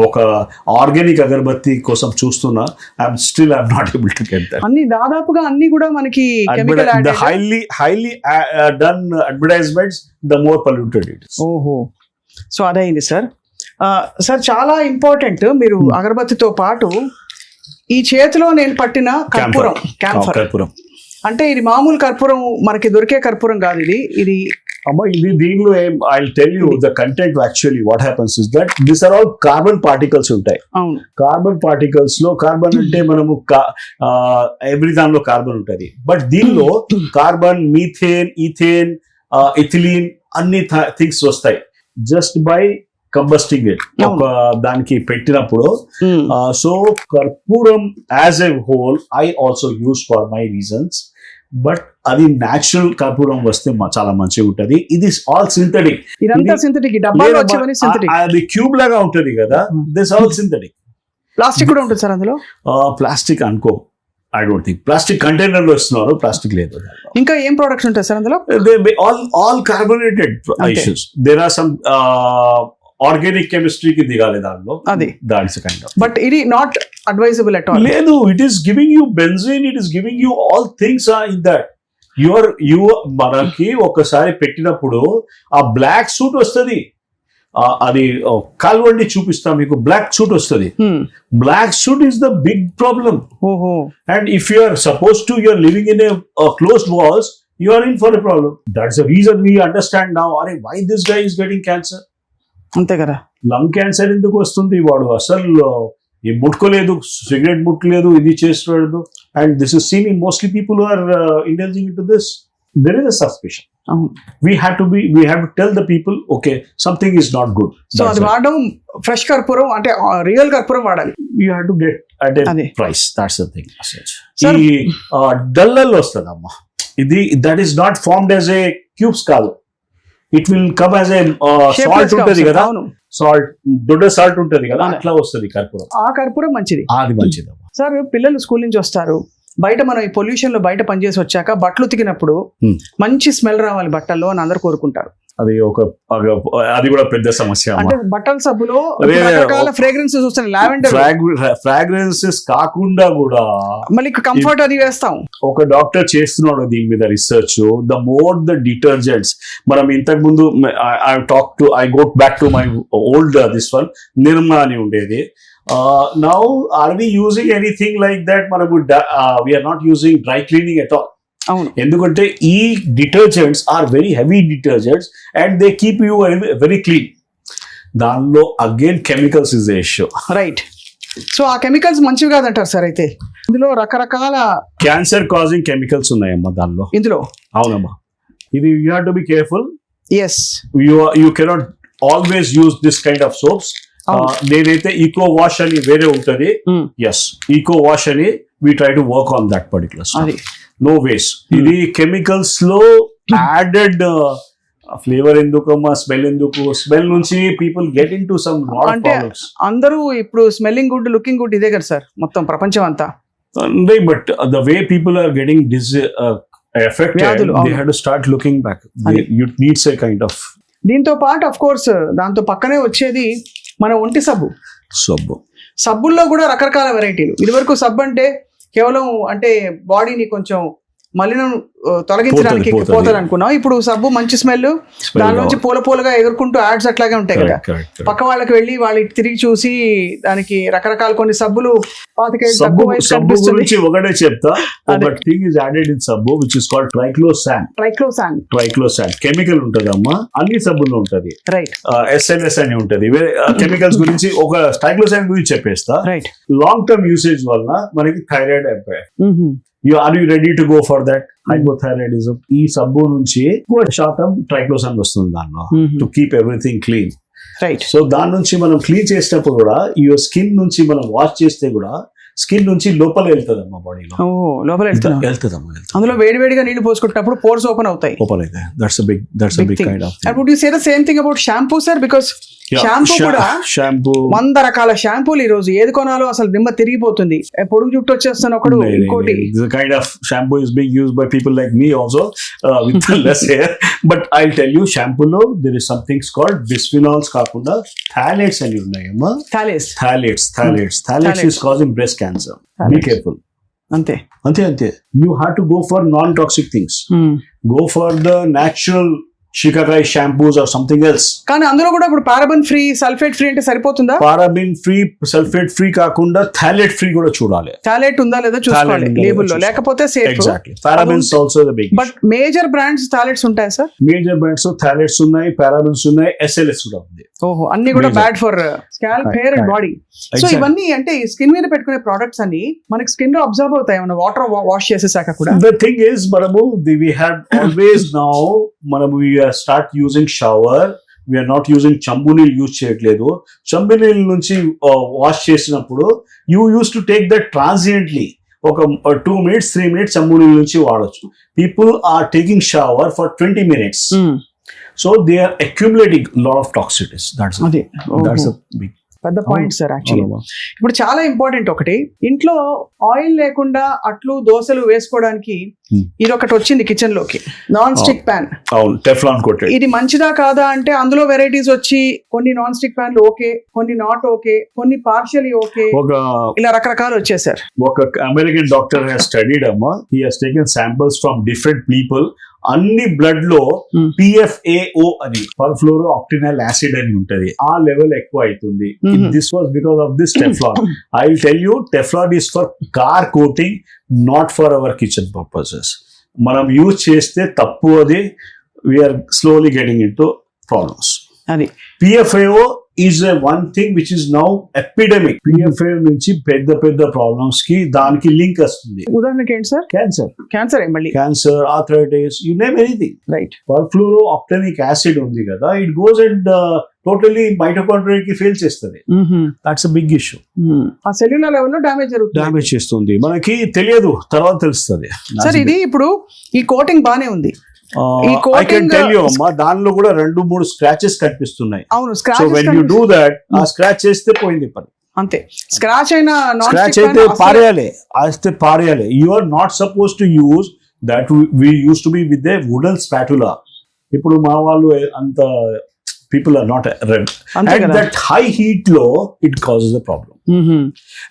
ఒక ఆర్గానిక్ అగర్బత్తి కోసం చూస్తున్నా. I'm not able to get that. అన్ని దాదాపుగా అన్ని కూడా మనకి the highly done advertisements, the more polluted it is. ఓహో, సో అదైంది సార్. సార్ చాలా ఇంపార్టెంట్, మీరు అగరబత్తితో పాటు ఈ చేతిలో నేను పట్టిన కర్పూరం, కర్పూరం అంటే ఇది మామూలు కర్పూరం మనకి దొరికే కర్పూరం కాదు. ఇది అమ్మా ఇది దీనిలో I tell you the content. Actually what happens is that this are all carbon particles ఉంటాయి. కార్బన్ పార్టికల్స్ లో కార్బన్ అంటే మనము ఎవ్రీ దానిలో కార్బన్ ఉంటుంది. బట్ దీనిలో కార్బన్, మీథేన్, ఈథేన్, ఇథిలీన్ అన్ని థింగ్స్ వస్తాయి జస్ట్ బై కంబస్టింగ్ ఇట్, ఒక దానికి పెట్టినప్పుడు. సో కర్పూరం as a whole I also use for my reasons. But అది న్యాచురల్ కర్పూరం వస్తే చాలా మంచిగా ఉంటది. ఇది ఆల్ సింథటిక్. అది క్యూబ్ లాగా ఉంటది కదా, దిస్ ఆల్ సింథటిక్. ప్లాస్టిక్ కూడా ఉంటుంది సార్ అందులో? ప్లాస్టిక్ అనుకో, I don't think. Plastic container లో ఇస్తున్నారు, ప్లాస్టిక్ లేదు. ఇంకా ఏం ప్రొడక్ట్స్ ఉంటాయి సార్ అందులో? All carbonated issues. There are some organic కెమిస్ట్రీకి దిగాలి దానిలో, అది దాట్స్ కైండ్ ఆఫ్. బట్ ఇది నాట్ అడ్వైజబుల్ అట్ ఆల్. లేదు, it is giving you benzene, it is giving you all things in that. మనకి ఒకసారి పెట్టినప్పుడు ఆ బ్లాక్ సూట్ వస్తుంది. అది కాల్వండి చూపిస్తా మీకు, బ్లాక్ సూట్ వస్తుంది. Black soot is the big problem. And if you are suppose to you are living in a closed walls, you are in for a problem. That's the reason we understand now, అరే why this guy is getting cancer. అంతే కదా, lung cancer ఎందుకు వస్తుంది? వాడు అసలు ముట్టుకోలేదు, cigarette ముట్టలేదు, ఇది చేస్తున్నాడు. And this is seen in mostly people who are indulging into this. There is a suspicion. We have to tell the people, okay, something is not good. So అది వాడడం fresh కర్పూరం అంటే రియల్ కర్పూరం వాడాలి. You have to get at a price. That's the thing. ఈ డల్లల్ వస్తుందమ్మా, ఇది that is not formed as a cubes కాదు. It will come as a salt ఉంటది కదా, సాల్ట్, దొడ్డ సాల్ట్ ఉంటది కదా, అట్లా వస్తుంది కర్పూరం. ఆ కర్పూరం మంచిది, అది మంచిది. సార్ పిల్లలు స్కూల్ నుంచి వస్తారు, బయట మనం ఈ పొల్యూషన్ లో బయట పనిచేసి వచ్చాక బట్టలు ఉతికినప్పుడు మంచి స్మెల్ రావాలి బట్టల్లో అని అందరు కోరుకుంటారు. అది కూడా పెద్ద సమస్య. అంటే బట్టల సబ్బులో రకరకాల ఫ్రేగ్రెన్సెస్ వస్తాయి, లావెండర్ ఫ్రాగ్రెన్సెస్ కాకుండా కూడా మళ్ళీ కంఫర్ట్ అది వేస్తాం. ఒక డాక్టర్ చేస్తున్నాడు దీని మీద research. The more the detergents, మనం ఇంతకు ముందు I go back to my old this one, Nirma అని ఉండేది. Now are we using anything like that? We are not using dry cleaning at all. ఎందుకంటే ఈ detergents are very heavy detergents and they keep you very clean. దానిలో again chemicals is the issue, right? So ఆ chemicals మంచివి కాదంటారు sir. అయితే ఇందులో రకరకాల cancer causing chemicals ఉన్నాయమ్మా దానిలో, ఇందులో. అవునమ్మా, ఇది you have to be careful. Yes, you cannot always use this kind of soaps. నేనైతే ఈకో వాష్ అని వేరే ఉంటది. ఎస్, ఈకో వాష్ అని we try to work on that particular stuff. No waste. ఇది కెమికల్స్ లో యాడెడ్ ఫ్లేవర్ ఎందుకమ్మా, smell ఎందుకు? స్మెల్ నుంచి people get in to some lot of problems. అందరూ ఇప్పుడు స్మెల్లింగ్ గుడ్, లుకింగ్ గుడ్ ఇదే కదా సార్ మొత్తం ప్రపంచం అంతా. But the way people are getting affected, they have to start looking back. You needs a kind of. దీంతో పాటు of course దాంతో పక్కనే వచ్చేది మన ఒంటి సబ్బుల్లో కూడా రకరకాల వెరైటీలు. ఇది వరకు సబ్బు అంటే కేవలం అంటే బాడీని కొంచెం మలినం తొలగించడానికి పోతది. పోతుంది అనుకున్నాం. ఇప్పుడు సబ్బు మంచి స్మెల్, దాని నుంచి పూలగా ఎగురుకుంటూ యాడ్స్ అట్లాగే ఉంటాయి కదా. పక్క వాళ్ళకి వెళ్ళి వాళ్ళు తిరిగి చూసి దానికి రకరకాల కొన్ని సబ్బులు 25 సబ్బు వయసు సబ్బు కనిపిస్తుంది. గురించి ఒకటే చెప్తా. ఒక థింగ్ ఇస్ యాడెడ్ ఇన్ సబ్బు which is called triclosan chemical ఉంటదమ్మా, అన్ని సబ్బుల్లో ఉంటది. రైట్ SLS అని ఉంటది. కెమికల్స్ గురించి ఒక ట్రైక్లోసాన్ గురించి చెప్పేస్తా. రైట్ లాంగ్ టర్మ్ యూసేజ్ వల్ల మనకి థైరాయిడ్ అయిపోయాయి. Are you ready to go for that hypothyroidism? ఈ సబ్బు నుంచి ఎక్కువ శాతం ట్రైక్లోసాన్ వస్తుంది దానిలో, to keep everything clean. Right so దాని నుంచి మనం క్లీన్ చేసినప్పుడు కూడా యువర్ స్కిన్ నుంచి మనం వాష్ చేస్తే కూడా స్కిన్ నుంచి లోపల వెళ్తుంది అమ్మా, బాడీలో లోపల వెళ్తుందమ్మా. అందులో వేడివేడిగా నీళ్లు పోసుకుంటున్నప్పుడు పోర్స్ ఓపెన్ అవుతాయి. లోపల అయితే that's a big kind of thing. And would you say the same thing about shampoo, sir? Because shampoo కూడా షాంపూ 100 రకాల షాంపూలు ఈ రోజు ఏది కొనాలో అసలు దిమ్మ తిరిగిపోతుంది. పొడుగు జుట్టు వచ్చేస్తాను ఒకడు, ఇంకోటి. The kind of shampoo is being used by people like me also with less hair. But I'll tell you, shampoo lo there is some things called bisphenols కాకుండా phthalates అని ఉన్నాయమ్మా. Phthalates is causing breast cancer. Be careful. అంతే you have to go for non toxic things. Go for the natural shikakai shampoos or something else. కానీ అందులో కూడా ఇప్పుడు paraben free, sulphate free అంటే సరిపోతుందా? పారాబెన్ ఫ్రీ, సల్ఫేట్ ఫ్రీ కాకుండా phthalate free కూడా చూడాలి. థాలెట్ ఉందా లేదా చూసుకోవాలి లేబుల్ లో, లేకపోతే safe. Exactly. Parabens also the big. But major brands phthalates ఉంటాయి సార్? మేజర్ బ్రాండ్స్ థాలెట్స్ ఉన్నాయి, పారాబెన్స్ ఉన్నాయి, SLS కూడా ఉంది. ఓహో, అన్ని కూడా bad for scalp, hair and body. So ఇవన్నీ అంటే స్కిన్ మీద పెట్టుకునే ప్రొడక్ట్స్ అన్ని మనకి స్కిన్ లో అబ్జర్వ్ అవుతాయి మన వాటర్ వాష్ చేసేసాక కూడా. ద థింగ్ ఇస్ మనము we have always now మనము we start using shower, we are not using చంబు నీళ్ళు యూజ్ చేయట్లేదు. చంబు నీళ్ళ నుంచి వాష్ చేసినప్పుడు you used to take that transiently. ఒక 2 minutes 3 minutes చంబు నీళ్ళ నుంచి వాడొచ్చు. People are taking shower for 20 minutes. So they are accumulating a lot of toxins. That's a big పెద్ద పాయింట్ సార్. యాక్చువల్లీ ఇప్పుడు చాలా ఇంపార్టెంట్ ఒకటి, ఇంట్లో ఆయిల్ లేకుండా అట్లు దోశలు వేసుకోవడానికి ఇది ఒకటి వచ్చింది కిచెన్ లోకి, non stick pan. Teflon coated. ఇది మంచిదా కాదా అంటే అందులో వెరైటీస్ వచ్చి కొన్ని నాన్ స్టిక్ ప్యాన్లు ఓకే, కొన్ని నాట్ ఓకే, కొన్ని పార్షియలీ ఓకే, ఇలా రకరకాలు వచ్చేసారు. ఒక అమెరికన్ డాక్టర్ హ్యాస్ స్టడీడ్ అమ్మా, he has taken samples from different people. అన్ని బ్లడ్ లో PFAO అని, పర్ఫ్లోరో ఆక్టినల్ యాసిడ్ అని ఉంటది, ఆ లెవెల్ ఎక్కువ అవుతుంది. This was because of this Teflon. I will tell you, Teflon is for car coating, not for our kitchen purposes. మనం use చేస్తే తప్పు, అది we are slowly getting in to problems. అది PFAO is a one thing which is now epidemic. PFAO నుంచి పెద్ద problems కి దానికి link వస్తుంది. ఉదాహరణకి ఏంటి సార్? క్యాన్సర్ మళ్ళీ cancer, arthritis, you name anything. Right. Perfluoro octanoic acid ఉంది కదా, it goes and totally mitochondria కి ఫెయిల్ చేస్తుంది. That's a big issue. ఆ సెల్యులర్ లెవెల్ లో డ్యామేజ్ చేస్తుంది, మనకి తెలియదు, తర్వాత తెలుస్తుంది. సార్ ఇది ఇప్పుడు ఈ కోటింగ్ బానే ఉంది, I can tell you అమ్మా, దానిలో కూడా 2-3 స్క్రాచెస్ కనిపిస్తున్నాయి. అవును, so when you do that, ఆ స్క్రాచ్ చేస్తే పోయింది పని. అంతే. స్క్రాచ్ అయితే పారేయాలి. You are not supposed to use that. We used to be with a wooden spatula. ఇప్పుడు మా వాళ్ళు అంత people are not red. At that high heat low, it causes a problem.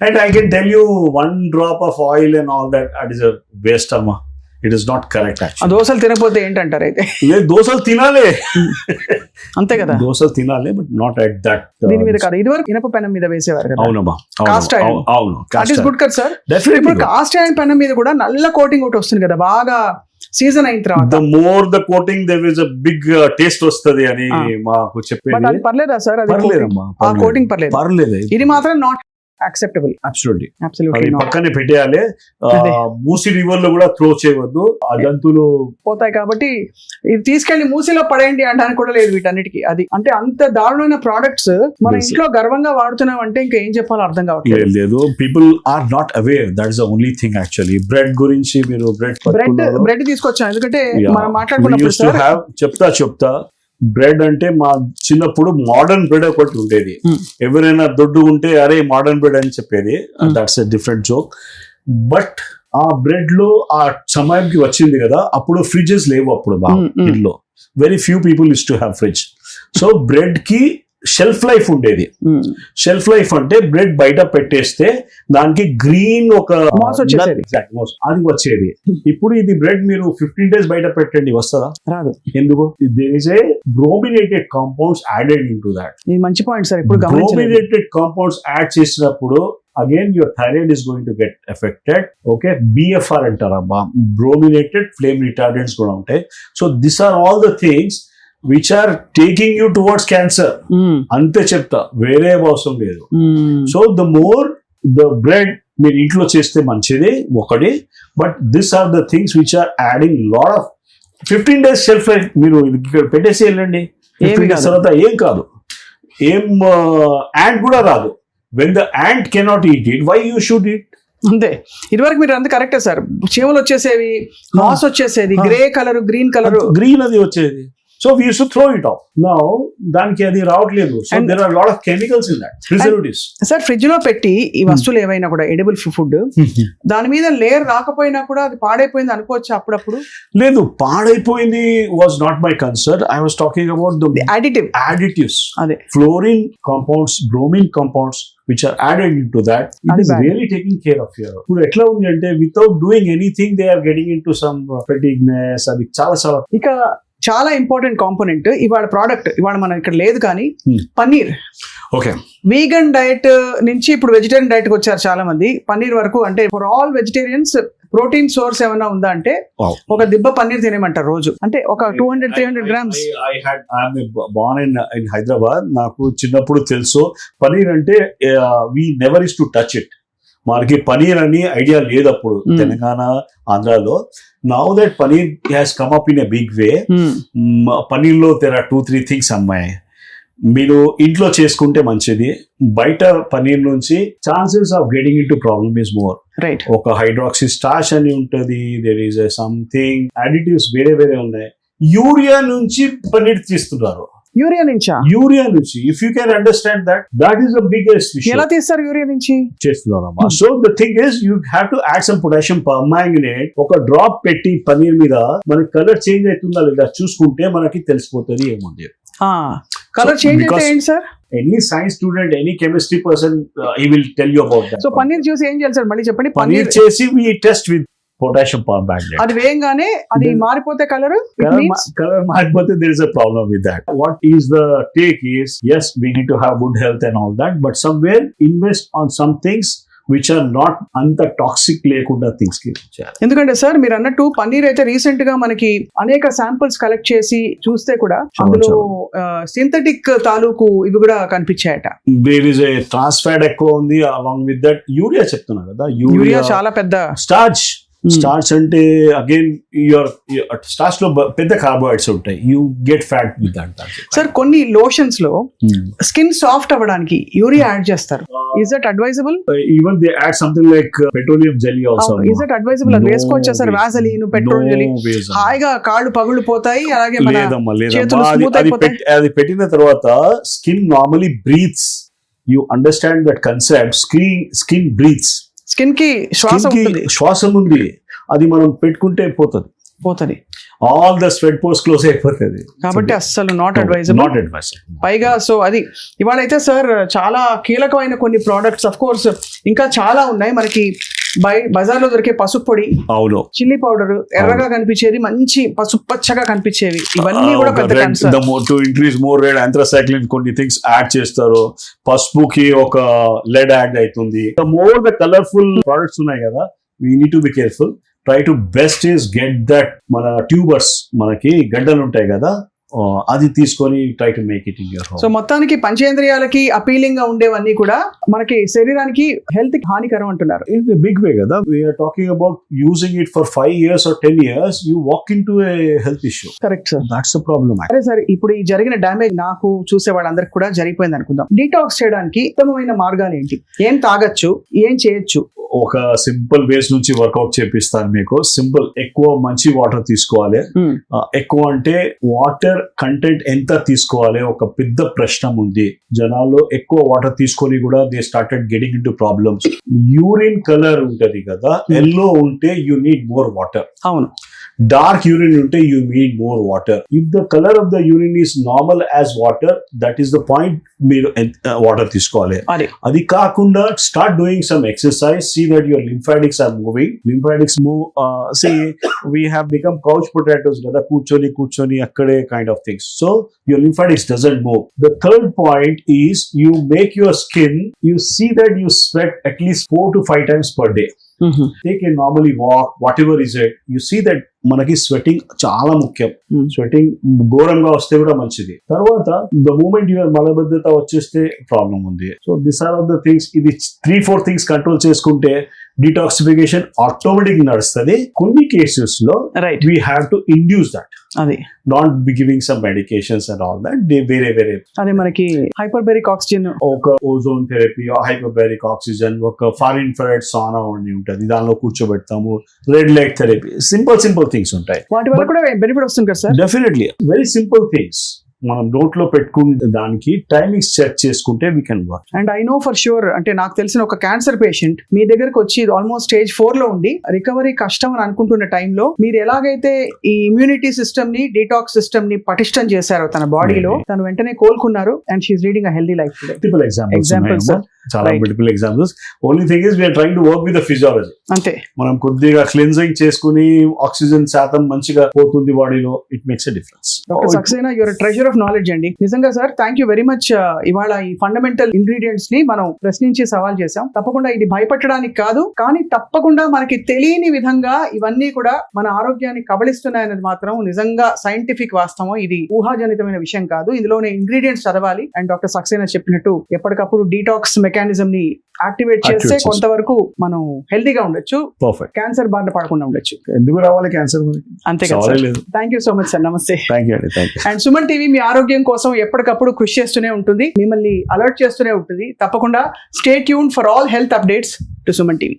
And I can tell you, 1 drop of oil and all that is a waste amma. It is not correct actually. దోసలు తినకపోతే ఏంటంటారు అయితే? లేదు, దోసలు తినాలి, అంతే కదా, దోసలు తినాలి, బట్ నాట్ ఎట్ దట్. దీని మీద కాదు, ఇదివరకు ఇనప పెనం మీద వేసేవారు కదా. అవునమ్మా, కాస్ట్ ఐరన్. అవును, దట్ ఇస్ గుడ్ కదా సార్. ఇప్పుడు కాస్ట్ ఐరన్ పెనం మీద కూడా నల్ల కోటింగ్ ఒకటి వస్తుంది కదా, బాగా సీజన్ అయిన తర్వాత. The more the coating there is a big taste వస్తది అని మాకు చెప్పేది. అది పర్లేదా సార్? అది పర్లేదమ్మా, ఆ కోటింగ్ పర్లేదు. ఇది మాత్రం నాట్ యాక్సెప్టబుల్. అబ్సల్యూట్లీ పక్కనే పెట్టేయాలి. మూసీ రివర్ లో కూడా త్రో చేయవద్దు, ఆ జంతువులు పోతాయి కాబట్టి ఇది తీసుకెళ్లి మూసీలో పడేయండి అనడానికి కూడా లేదు వీటన్నిటికీ. అది అంటే అంత దారుణమైన ప్రోడక్ట్స్ మన ఇంట్లో గర్వంగా వాడుతున్నాం అంటే ఇంకా ఏం చెప్పాలో అర్థం కావట్లేదు. లేదు, people are not aware. That is the only thing actually. Bread గురించి మీరు బ్రెడ్ తీసుకొచ్చాం, ఎందుకంటే మనం మాట్లాడుకున్నప్పుడు చెప్తా బ్రెడ్ అంటే మా చిన్నప్పుడు మోడర్న్ బ్రెడ్ ఒకటి ఉండేది. ఎవరైనా దొడ్డు ఉంటే అరే మోడర్న్ బ్రెడ్ అని చెప్పేది. That's a different joke. But ఆ బ్రెడ్ లో ఆ సమయానికి వచ్చింది కదా, అప్పుడు ఫ్రిడ్జెస్ లేవు అప్పుడు బాగా ఇంట్లో. Very few people use to have fridge. So bread కి షెల్ఫ్ లైఫ్ ఉండేది. షెల్ఫ్ లైఫ్ అంటే బ్రెడ్ బయట పెట్టేస్తే దానికి గ్రీన్ ఒక Moss వచ్చేసేది. అది వచ్చేది. ఇప్పుడు ఇది బ్రెడ్ మీరు 15 days బయట పెట్టండి, వస్తుందా? రాదు. ఎందుకు? There is a brominated compounds added in to that. ఇది మంచి పాయింట్ సార్, ఇప్పుడు గమనించలేదు. బ్రోమినేటెడ్ కాంపౌండ్స్ యాడ్ చేసినప్పుడు again your thyroid is going to get affected. Okay, BFR అంటారమ్మా, brominated flame retardants కూడా ఉంటాయి. So these are all the things which are taking you towards cancer. అంతే చెప్తా, వేరే అవసరం లేదు. So the more the bread మీరు ఇంట్లో చేస్తే మంచిది ఒకటి, but this are the things which are adding lot of 15 days shelf life. మీరు ఇక్కడ పెట్టేసి వెళ్ళండి, 15 days తర్వాత ఏం కాదు, ఏం యాంట్ కూడా రాదు. When the ant cannot eat it, why you should eat? అంతే. ఇదివరకు మీరు అంత కరెక్టే సార్, చీమలు వచ్చేసేవి, మాస్ వచ్చేసేది, grey colour, green colour, green అది వచ్చేది. So we used to throw it off. Now దానికి అది రావట్లేదు. So there are a lot of chemicals in that, preservatives. Sir fridge లో పెట్టి ఈ వస్తువులు ఏవైనా కూడా ఎడిబుల్ ఫుడ్ దాని మీద లేయర్ రాకపోయినా కూడా అది పాడైపోయింది అనుకోవచ్చు అప్పుడప్పుడు? లేదు, పాడైపోయింది was not my concern. I was talking about the additives. అదే Fluorine compounds, bromine compounds which are added into that. It is really taking care of your. ఇప్పుడు ఎట్లా ఉంది అంటే without doing anything they are getting into some fatigueness. అది చాలా ఇక చాలా important component ఇవాళ ప్రోడక్ట్, ఇవాళ మనం ఇక్కడ లేదు కానీ పన్నీర్. ఓకే, వీగన్ డైట్ నుంచి ఇప్పుడు వెజిటేరియన్ డైట్ కి వచ్చారు చాలా మంది. పన్నీర్ వరకు అంటే for all vegetarians protein source ఏమైనా ఉందా అంటే ఒక దిబ్బ పన్నీర్ తినేమంటారు రోజు, అంటే ఒక 200-300 grams. born in Hyderabad. నాకు చిన్నప్పుడు తెలుసు పన్నీర్ అంటే we never used to touch it. మనకి పనీర్ అని ఐడియా లేదు అప్పుడు తెలంగాణ, ఆంధ్రాలో. Now that paneer has come up in a big way. పనీర్లో there are 2-3 things అమ్మాయి. మీరు ఇంట్లో చేసుకుంటే మంచిది. బయట పనీర్ నుంచి chances of getting in to problem is more. Right. ఒక హైడ్రాక్సీ స్టార్చ్ అని ఉంటది, దేర్ ఈస్ సంథింగ్ అడిటివ్స్ వేరే ఉన్నాయి. యూరియా నుంచి పనీర్ తీస్తున్నారు. యూరియా నుంచా? యూరియా నుంచి. If you can understand that is the biggest issue. ఎలా తీస్తారు యూరియా నుంచి? చేస్తున్నారమ్మా. So the thing is you have to add some potassium permanganate. ఒక డ్రాప్ పెట్టి పనీర్ మీద మనకి కలర్ చేంజ్ అవుతుందా లేదా చూసుకుంటే మనకి తెలిసిపోతుంది ఏముంది. కలర్ చేంజ్ అయితే ఏంటి sir? Any science student, any chemistry person he will tell you about that. So paneer చూసి ఏం చేయాలి సార్ మళ్ళీ చెప్పండి? పన్నీర్ చేసి వి టెస్ట్ విత్ పొటాషియం పర్మాంగనేట్. అది వేయంగానే అది మారిపోతే కలర్ మారిపోతే there is a problem with that. What is the take is, yes, we need to have good health and all that, but somewhere invest on some things which are not అంత toxic లేకుండా things కి. ఎందుకంటే sir మీరు అన్నట్టు పన్నీర్ అయితే recent గా మనకి అనేక శాంపిల్స్ కలెక్ట్ చేసి చూస్తే కూడా అందులో సింథటిక్ తాలూకు ఇవి కూడా కనిపించాయట. There is a trans fat ఎక్కువ ఉంది. అలాంగ్ విత్ దట్ యూరియా చెప్తున్నా కదా, యూరియా చాలా పెద్ద స్టార్చ్. స్టార్చ్ అంటే అగైన్ స్టార్చ్ లో పెద్ద కార్బోహైడ్రేట్స్ ఉంటాయి. You get fat with that. Sir కొన్ని లోషన్స్ లో స్కిన్ సాఫ్ట్ అవ్వడానికి యూరియా యాడ్ చేస్తారు. Is that advisable? Even they add something like petroleum jelly also. Is that advisable? అది వేసుకోవచ్చా సార్? వాసలీన్, పెట్రోల్ జెల్లీ హాయిగా కాళ్ళు పగుళ్ళు పోతాయి, అలాగే మన చేతులు స్మూత్ అయిపోతాయి. అది పెట్టిన తర్వాత skin normally breathes. You understand that concept. Skin breathes. Skin కి శ్వాసం ఉంది, అది మనం పెట్టుకుంటే పోతుంది. All the sweat pores close అయిపోతుంది. కాబట్టి అస్సలు నాట్ అడ్వైజబుల్. పైగా సో అది ఇవాళ అయితే సార్ చాలా కీలకమైన కొన్ని ప్రోడక్ట్స్, అఫ్ కోర్స్ ఇంకా చాలా ఉన్నాయి మనకి. బజార్లో దొరికే పసుపు పొడి, అవును, చిల్లీ పౌడర్, ఎర్రగా కనిపించేది, మంచి పసుపు పచ్చగా కనిపించేవి, ఇవన్నీ కూడా పెద్ద concern. To increase more red ఆంథ్రాసైక్లిన్ కొన్ని థింగ్స్ యాడ్ చేస్తారు. పసుపుకి ఒక లెడ్ యాడ్ అవుతుంది. మోర్ ద కలర్ఫుల్ ప్రోడక్ట్స్ ఉన్నాయి కదా, we need to be careful. Try to best is get that మన ట్యూబర్స్, మనకి గడ్డలు ఉంటాయి కదా, అది తీసుకొని try to make it in your home. So మొత్తానికి పంచేంద్రియాలకి అపీలింగ్ గా ఉండేవన్నీ కూడా మనకి శరీరానికి హెల్త్ కి హానికరం అంటున్నారు. ఇన్ బిగ్ వే కదా, we are talking about using it for 5 years or 10 years, you walk in to a health issue. Correct sir, that's the problem. అరే సార్, ఇప్పుడు ఈ జరిగిన డ్యామేజ్ నాకు చూసే వాళ్ళందరికి కూడా జరిగిపోయింది అనుకుందాం. డీటాక్స్ చేయడానికి ఉత్తమమైన మార్గాలు ఏంటి? ఏం తాగొచ్చు, ఏం చేయొచ్చు? ఒక సింపుల్ వేస్ నుంచి వర్కౌట్ చేపిస్తాను మీకు. సింపుల్, ఎక్కువ మంచి వాటర్ తీసుకోవాలి. ఎక్కువ అంటే వాటర్ కంటెంట్ ఎంత తీసుకోవాలి ఒక పెద్ద ప్రశ్న ఉంది. జనాల్లో ఎక్కువ వాటర్ తీసుకొని కూడా they started getting in to problems. Urine colour ఉంటది కదా, ఎల్లో ఉంటే యూ నీడ్ మోర్ వాటర్. అవును. డార్క్ యూరిన్ ఉంటే you need more water. If the colour of the urine is normal as water, that is the point. మీరు water తీసుకోవాలి. అది కాకుండా start doing some exercise. See that your lymphatics are moving. Lymphatics move. See we have become couch potatoes కదా, కూర్చొని అక్కడే kind of things. So your lymphatics doesn't move. The third point is you make your skin, you see that you sweat at least 4 to 5 times per day. Take a normally walk, whatever is it, you see that మనకి sweating చాలా ముఖ్యం. Sweating ఘోరంగా వస్తే కూడా మంచిది. తర్వాత the moment your మలబద్ధత వచ్చేస్తే problem ఉంది. So this are of the things. ఇది 3-4 థింగ్స్ కంట్రోల్ చేసుకుంటే డిటాక్సిఫికేషన్ ఆటోమేటిక్ నడుస్తుంది. కొన్ని కేసెస్ లో we have to induce that. అది not be giving some medications and all that. వేరే అదే మనకి హైపర్బెరిక్ ఆక్సిజన్, ఒక ఓజోన్ థెరపీ, హైపర్బెరిక్ ఆక్సిజన్, ఒక ఫార్ ఇన్ఫ్రారెడ్ సానా ఉంటుంది, దానిలో కూర్చోబెడతాము. Red light therapy, simple things ఉంటాయి. వాటి వల్ల కూడా బెనిఫిట్ వస్తుంది కదా sir? Definitely, very simple things. మనం నోట్లో పెట్టుకునే దానికి టైమింగ్స్ సెట్ చేసుకుంటే we can work. And I know for sure, అంటే నాకు తెలిసిన ఒక క్యాన్సర్ పేషెంట్ మీ దగ్గరకు వచ్చి ఆల్మోస్ట్ స్టేజ్ 4 లో ఉండి రికవరీ కష్టం అని అనుకుంటున్న టైంలో మీరు ఎలాగైతే ఈ ఇమ్యూనిటీ సిస్టమ్ ని, డీటాక్స్ సిస్టమ్ ని పటిష్టం చేశారో తన బాడీలో, తను వెంటనే కోలుకున్నారు. And she is leading a healthy life today. Multiple examples, చాలా multiple examples. Only thing is we are trying to work with the physiology. అంతే. మనం కొద్దిగా క్లిన్జింగ్ చేసుకుని ఆక్సిజన్ శాతం మంచిగా పోతుంది బాడీలో. It makes a difference. Doctor Saxena, your treasure of knowledge అండి. నిజంగా sir, thank you very much. ఇవాళ ఈ ఫండమెంటల్ ఇంగ్రీడియంట్స్ ని మనం ప్రశ్నించి సవాల్ చేసాం. తప్పకుండా ఇది భయపెట్టడానికి కాదు, కానీ తప్పకుండా మనకి తెలియని విధంగా ఇవన్నీ కూడా మన ఆరోగ్యాన్ని కబళిస్తున్నాయనేది మాత్రం నిజంగా సైంటిఫిక్ వాస్తవం. ఇది ఊహాజనితమైన విషయం కాదు. ఇందులోనే ఇంగ్రీడియంట్స్ చదవాలి. అండ్ డాక్టర్ సక్సేనా చెప్పినట్టు ఎప్పటికప్పుడు డీటాక్స్ మెకానిజం ని యాక్టివేట్ చేస్తే కొంతవరకు మనం హెల్తీగా ఉండొచ్చు. పర్ఫెక్ట్. క్యాన్సర్ బారిన పడకుండా ఉండొచ్చు. ఎందుకు రావాలి క్యాన్సర్? అంతే కదా. Thank you so much sir. నమస్తే. థ్యాంక్ యూ అండి. అండ్ సుమన్ టీవీ మీ ఆరోగ్యం కోసం ఎప్పటికప్పుడు కృషి చేస్తూనే ఉంటుంది, మిమ్మల్ని అలర్ట్ చేస్తూనే ఉంటుంది. తప్పకుండా stay tuned for all health updates to Suman TV.